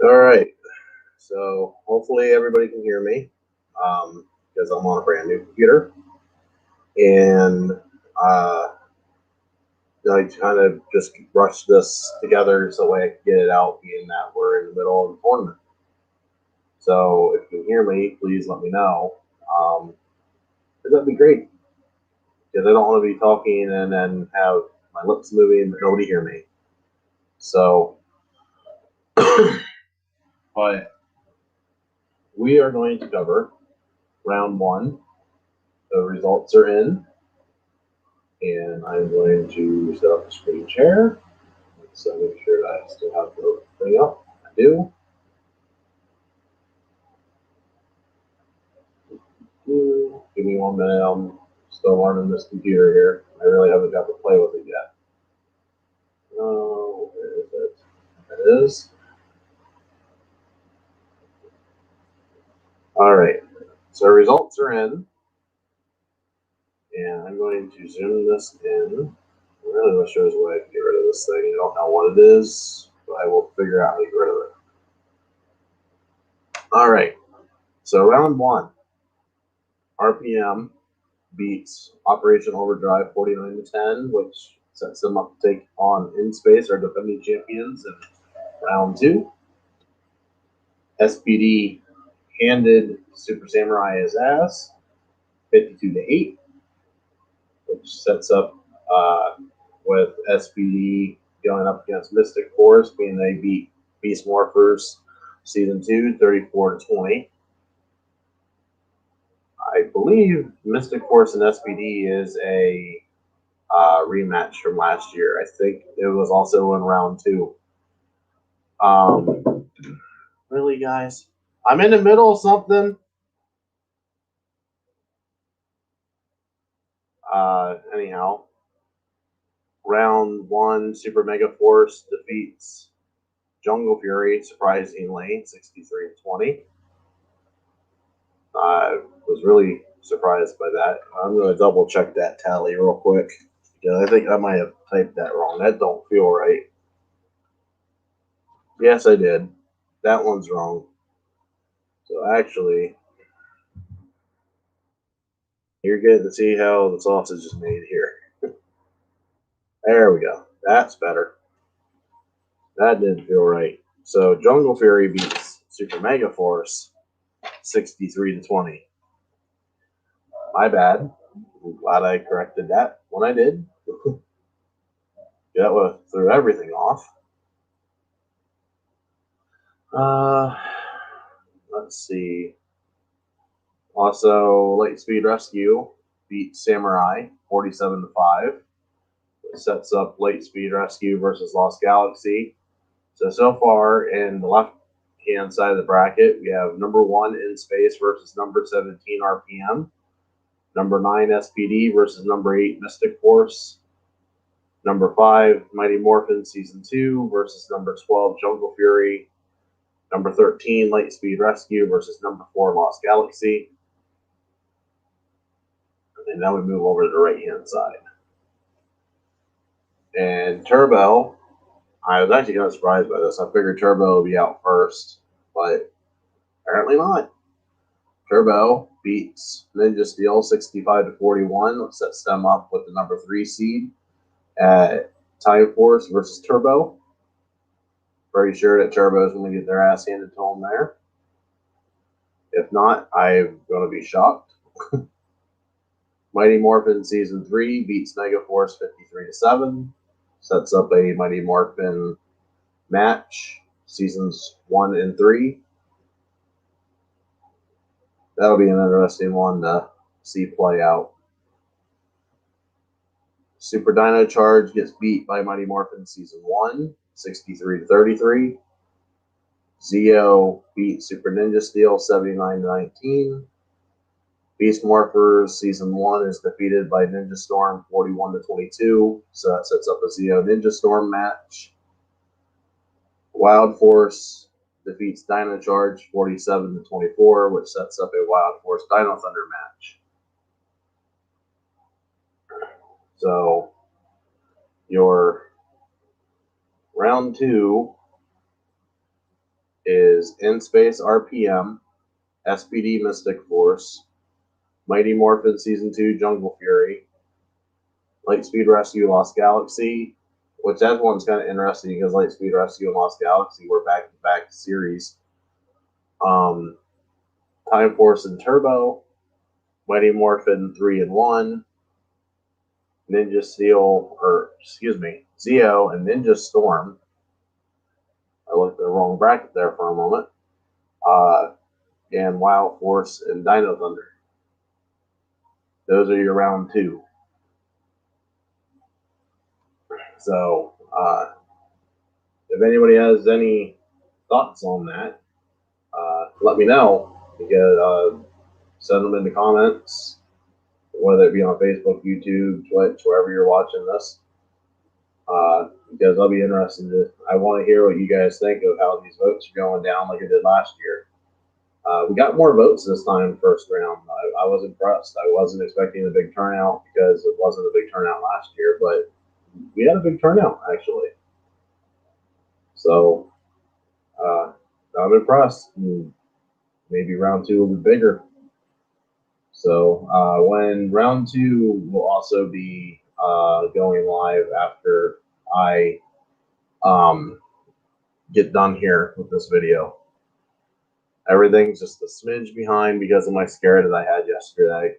All right, so hopefully everybody can hear me because I'm on a brand new computer, and I kind of just rushed this together so I can get it out, being that we're in the middle of the tournament. So if you can hear me, please let me know. That'd be great because I don't want to be talking and then have my lips moving but nobody hear me. So, but we are going to cover round one. The results are in, and I'm going to set up the screen share. So make sure that I still have the thing up. I do. Give me 1 minute. I'm still learning this computer here. I really haven't got to play with it yet. Oh, where is it? There it is. All right. So results are in, and I'm going to zoom this in. I really wish there was a way I could get rid of this thing. I don't know what it is, but I will figure out how to get rid of it. All right. So round one, RPM beats Operation Overdrive 49 to 10, which sets them up to take on In Space, our defending champions, in round two. SPD handed Super Samurai his ass, 52 to 8, which sets up with SPD going up against Mystic Force, being they beat Beast Morphers Season 2, 34 to 20. I believe Mystic Force and SPD is a rematch from last year. I think it was also in round two. Really, guys? I'm in the middle of something. Anyhow, round one, Super Mega Force defeats Jungle Fury, surprisingly, 63 to 20. I was really surprised by that. I'm going to double check that tally real quick because I think I might have typed that wrong. That don't feel right. Yes, I did. That one's wrong. So actually, you're getting to see how the sausage is made here. There we go. That's better. That didn't feel right. So Jungle Fury beats Super Mega Force 63 to 20. My bad. I'm glad I corrected that when I did. That threw everything off. Let's see. Also, Lightspeed Rescue beat Samurai 47 to 5. It sets up Lightspeed Rescue versus Lost Galaxy. So far in the left hand side of the bracket, we have number 1 In Space versus number 17 RPM, number 9 SPD versus number 8 Mystic Force, number 5 Mighty Morphin Season 2 versus number 12 Jungle Fury, number 13 Lightspeed Rescue versus number 4 Lost Galaxy. And now we move over to the right hand side. And Turbo, I was actually kind of surprised by this. I figured Turbo would be out first, but apparently not. Turbo beats Ninja Steel 65 to 41, which sets them up with the number 3 seed at Time Force versus Turbo. Pretty sure that Turbo is going to get their ass handed to them there. If not, I'm going to be shocked. Mighty Morphin Season 3 beats Mega Force 53 to 7. Sets up a Mighty Morphin match, Seasons 1 and 3. That'll be an interesting one to see play out. Super Dino Charge gets beat by Mighty Morphin Season 1, 63 to 33. Zeo beats Super Ninja Steel 79 to 19. Beast Morphers Season 1 is defeated by Ninja Storm 41 to 22. So that sets up a Zeo Ninja Storm match. Wild Force defeats Dino Charge 47 to 24, which sets up a Wild Force Dino Thunder match. So your round 2 is In Space RPM, SPD Mystic Force, Mighty Morphin Season 2 Jungle Fury, Lightspeed Rescue Lost Galaxy, which that one's kind of interesting because Lightspeed Rescue and Lost Galaxy were back-to-back series. Time Force and Turbo, Mighty Morphin 3 and 1, Ninja Steel, Zeo and Ninja Storm. I looked at the wrong bracket there for a moment. And Wild Force and Dino Thunder. Those are your round 2. So, if anybody has any thoughts on that, let me know. You can send them in the comments, whether it be on Facebook, YouTube, Twitch, wherever you're watching this. Because I'll be interested. I want to hear what you guys think of how these votes are going down like it did last year. We got more votes this time, first round. I was impressed. I wasn't expecting a big turnout because it wasn't a big turnout last year, but we had a big turnout, actually. So, I'm impressed. Maybe round 2 will be bigger. So, when round 2 will also be going live after I get done here with this video. Everything's just a smidge behind because of my scare that I had yesterday.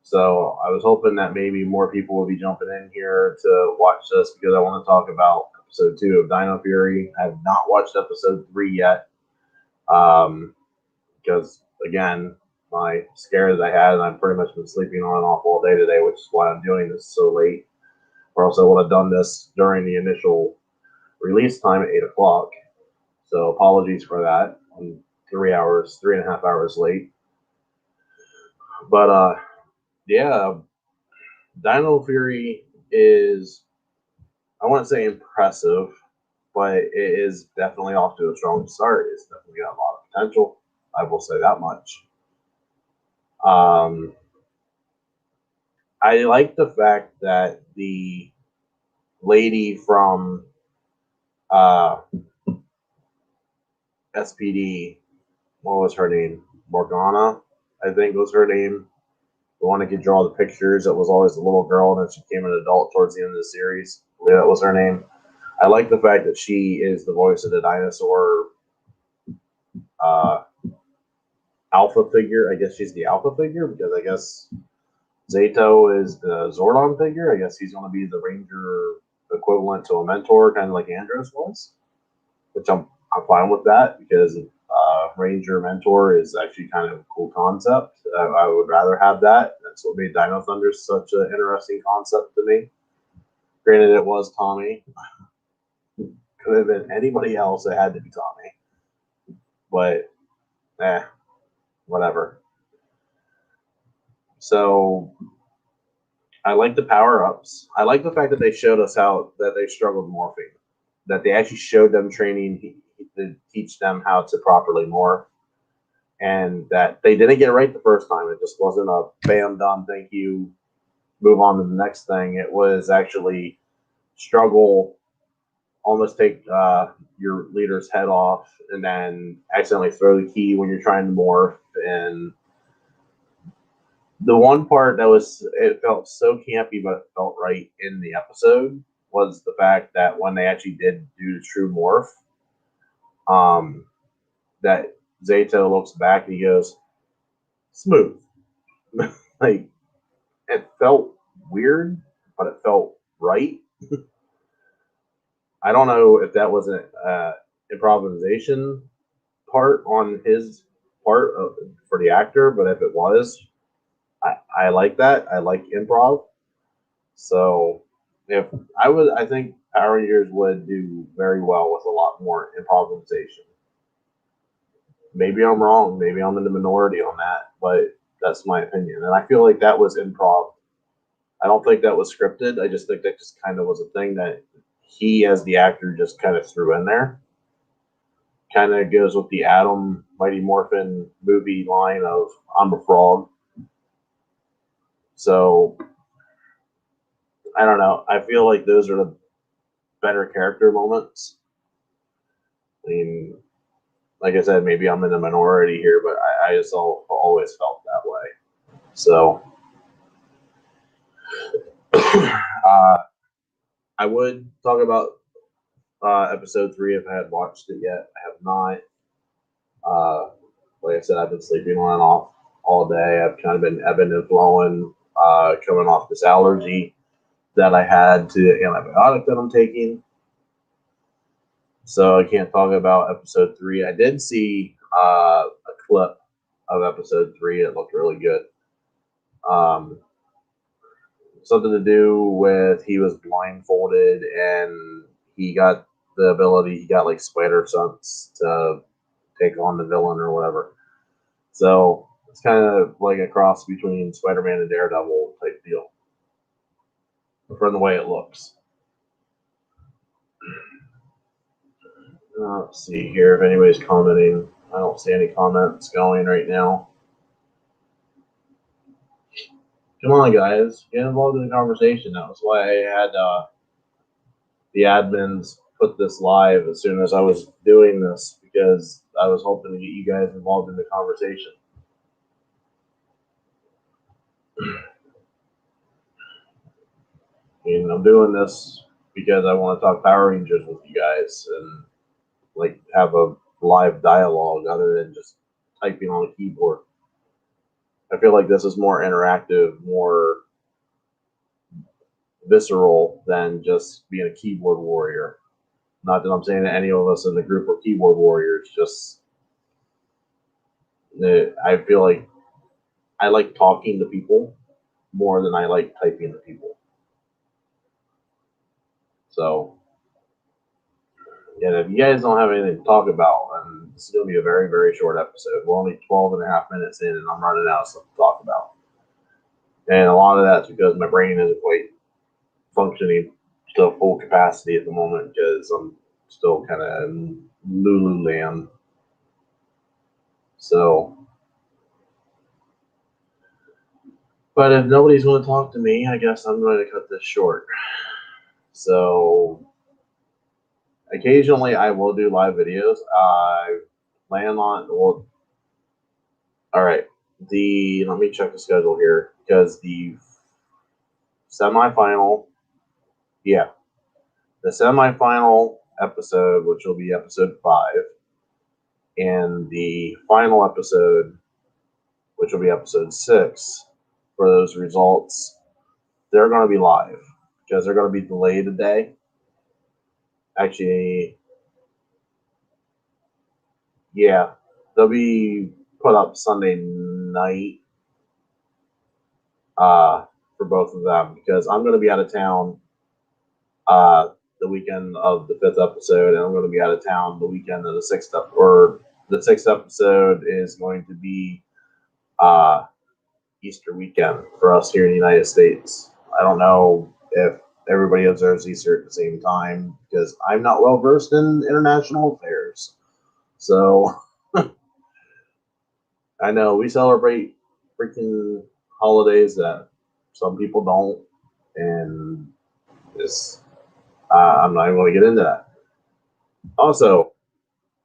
So I was hoping that maybe more people would be jumping in here to watch this because I want to talk about episode 2 of Dino Fury. I have not watched episode 3 yet. Because again, my scare that I had, and I've pretty much been sleeping on and off all day today, which is why I'm doing this so late. Or else I would have done this during the initial release time at 8 o'clock. So apologies for that. I'm 3.5 hours late. But yeah, Dino Fury is, I wouldn't say impressive, but it is definitely off to a strong start. It's definitely got a lot of potential. I will say that much. I like the fact that the lady from SPD, what was her name? Morgana, I think was her name. The one that could draw the pictures. That was always a little girl, and then she became an adult towards the end of the series. I believe that was her name. I like the fact that she is the voice of the dinosaur alpha figure. I guess she's the alpha figure because I guess Zato is the Zordon figure. I guess he's going to be the Ranger equivalent to a mentor, kind of like Andros was, which I'm fine with that because Ranger mentor is actually kind of a cool concept. I would rather have that. That's what made Dino Thunder such an interesting concept to me. Granted, it was Tommy. Could have been anybody else. It had to be Tommy. But, whatever. So, I like the power-ups. I like the fact that they showed us how that they struggled morphing. That they actually showed them training to teach them how to properly morph. And that they didn't get it right the first time. It just wasn't a bam, done, thank you, move on to the next thing. It was actually struggle, almost take your leader's head off, and then accidentally throw the key when you're trying to morph. And the one part that it felt so campy, but it felt right in the episode was the fact that when they actually did do the true morph, that Zato looks back and he goes, smooth. Like, it felt weird, but it felt right. I don't know if that was an improvisation part on his part for the actor, but if it was, I like that. I like improv. So I think Power Rangers would do very well with a lot more improvisation. Maybe I'm wrong. Maybe I'm in the minority on that, but that's my opinion. And I feel like that was improv. I don't think that was scripted. I just think that just kind of was a thing that he, as the actor, just kind of threw in there. Kind of goes with the Adam Mighty Morphin movie line of "I'm a frog." So I don't know. I feel like those are the better character moments. I mean, like I said, maybe I'm in the minority here, but I just always felt that way. So, I would talk about episode 3 if I had watched it yet. I have not. Like I said, I've been sleeping on and off all day. I've kind of been ebbing and flowing, coming off this allergy that I had to the antibiotic that I'm taking. So I can't talk about episode 3. I did see a clip of episode 3. It looked really good. Something to do with he was blindfolded and he got the ability, he got like spider sense to take on the villain or whatever. So it's kind of like a cross between Spider-Man and Daredevil type deal from the way it looks. Let's see here if anybody's commenting. I don't see any comments going right now. Come on, guys, get involved in the conversation. That was why I had the admins put this live as soon as I was doing this, because I was hoping to get you guys involved in the conversation. And I'm doing this because I want to talk Power Rangers with you guys and like have a live dialogue other than just typing on a keyboard. I feel like this is more interactive, more visceral than just being a keyboard warrior. Not that I'm saying that any of us in the group are keyboard warriors, just I feel like I like talking to people more than I like typing to people. So, yeah, if you guys don't have anything to talk about, and this is going to be a very, very short episode. We're only 12 and a half minutes in, and I'm running out of stuff to talk about. And a lot of that's because my brain isn't quite functioning to full capacity at the moment because I'm still kind of in Lululand. So, but if nobody's going to talk to me, I guess I'm going to cut this short. So, occasionally I will do live videos. I plan on, well, all right. Let me check the schedule here because the semifinal, yeah, the semifinal episode, which will be episode 5, and the final episode, which will be episode 6, for those results, they're going to be live because they're going to be delayed a day. Actually, yeah, they'll be put up Sunday night for both of them because I'm going to be out of town the weekend of the 5th episode, and I'm going to be out of town the weekend of the 6th or the 6th episode is going to be Easter weekend for us here in the United States. I don't know if everybody observes Easter at the same time because I'm not well versed in international affairs. So I know we celebrate freaking holidays that some people don't, and this I'm not even going to get into that. Also,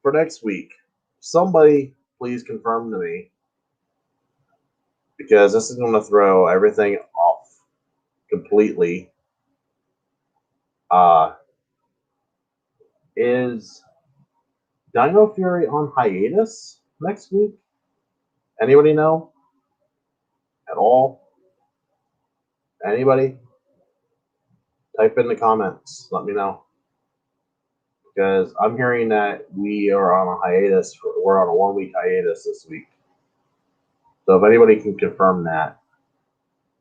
for next week, somebody please confirm to me because this is going to throw everything off completely. Is Dino Fury on hiatus next week? Anybody know? At all? Anybody? Type in the comments. Let me know. Because I'm hearing that we are on a hiatus. We're on a 1-week hiatus this week. So if anybody can confirm that,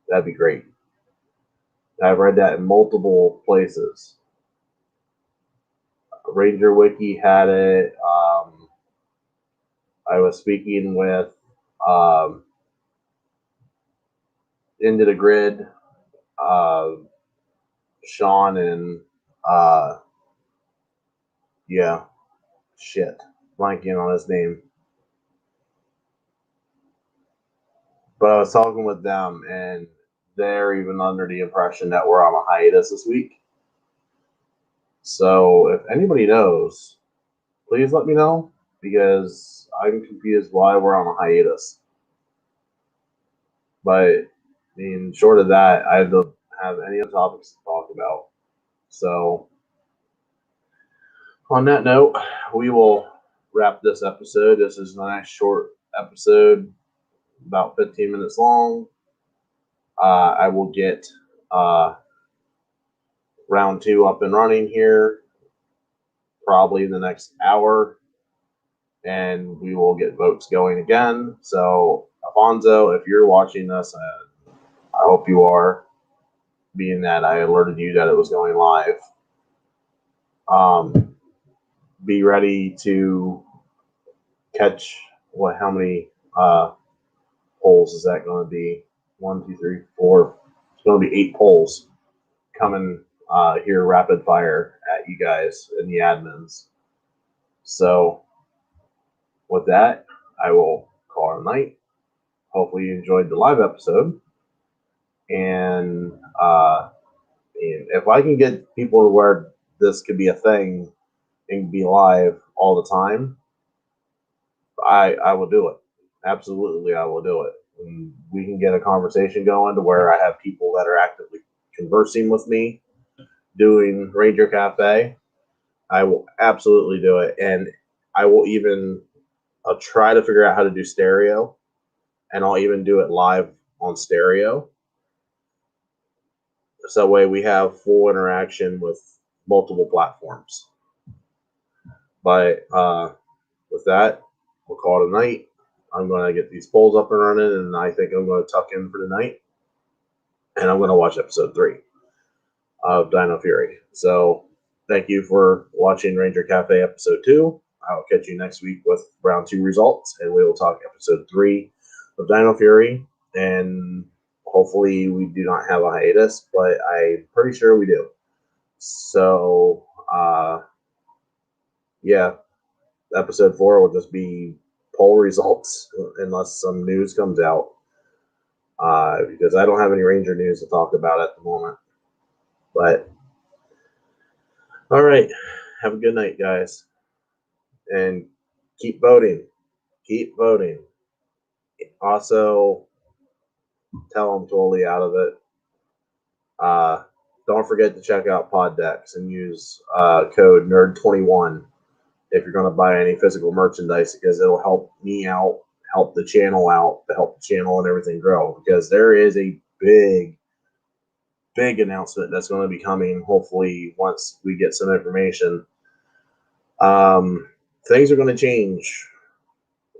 that'd be great. I've read that in multiple places. Ranger Wiki had it. I was speaking with Into the Grid, Sean, and yeah, shit, blanking on his name. But I was talking with them, and they're even under the impression that we're on a hiatus this week. So if anybody knows please let me know, because I'm confused why we're on a hiatus. But I mean, short of that, I don't have any other topics to talk about. So, on that note, we will wrap this episode. This is a nice short episode, about 15 minutes long. I will get round 2 up and running here probably in the next hour, and we will get votes going again. So, Alfonso, if you're watching this, I hope you are, being that I alerted you that it was going live. Be ready to catch how many polls is that going to be? 1, 2, 3, 4. It's going to be 8 polls coming here rapid fire at you guys and the admins. So with that, I will call it a night. Hopefully you enjoyed the live episode. And if I can get people to where this could be a thing and be live all the time, I will do it. Absolutely, I will do it. And we can get a conversation going to where I have people that are actively conversing with me, doing Ranger Cafe. I will absolutely do it. And I will even try to figure out how to do stereo. And I'll even do it live on stereo. So that way we have full interaction with multiple platforms. But with that, we'll call it a night. I'm going to get these polls up and running, and I think I'm going to tuck in for the night. And I'm going to watch episode 3 of Dino Fury. So thank you for watching Ranger Cafe episode 2. I'll catch you next week with round 2 results, and we will talk episode 3 of Dino Fury. And hopefully we do not have a hiatus, but I'm pretty sure we do. So, yeah, episode 4 will just be poll results unless some news comes out. Because I don't have any Ranger news to talk about at the moment. But, all right, have a good night, guys. And keep voting. Keep voting. Also, tell them totally out of it. Don't forget to check out Poddex and use code NERD21 if you're going to buy any physical merchandise, because it'll help me out, help the channel out, to help the channel and everything grow. Because there is a big announcement that's going to be coming, hopefully, once we get some information. Things are going to change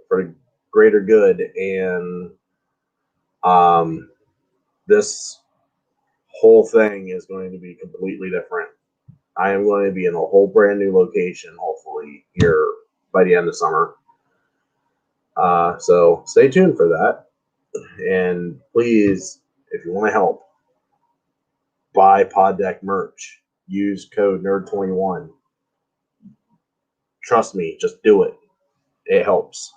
for greater good, and this whole thing is going to be completely different. I am going to be in a whole brand new location, hopefully, here by the end of summer. So stay tuned for that. And please, if you want to help, buy Pod Deck merch. Use code NERD21. Trust me, just do it. It helps.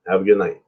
Have a good night.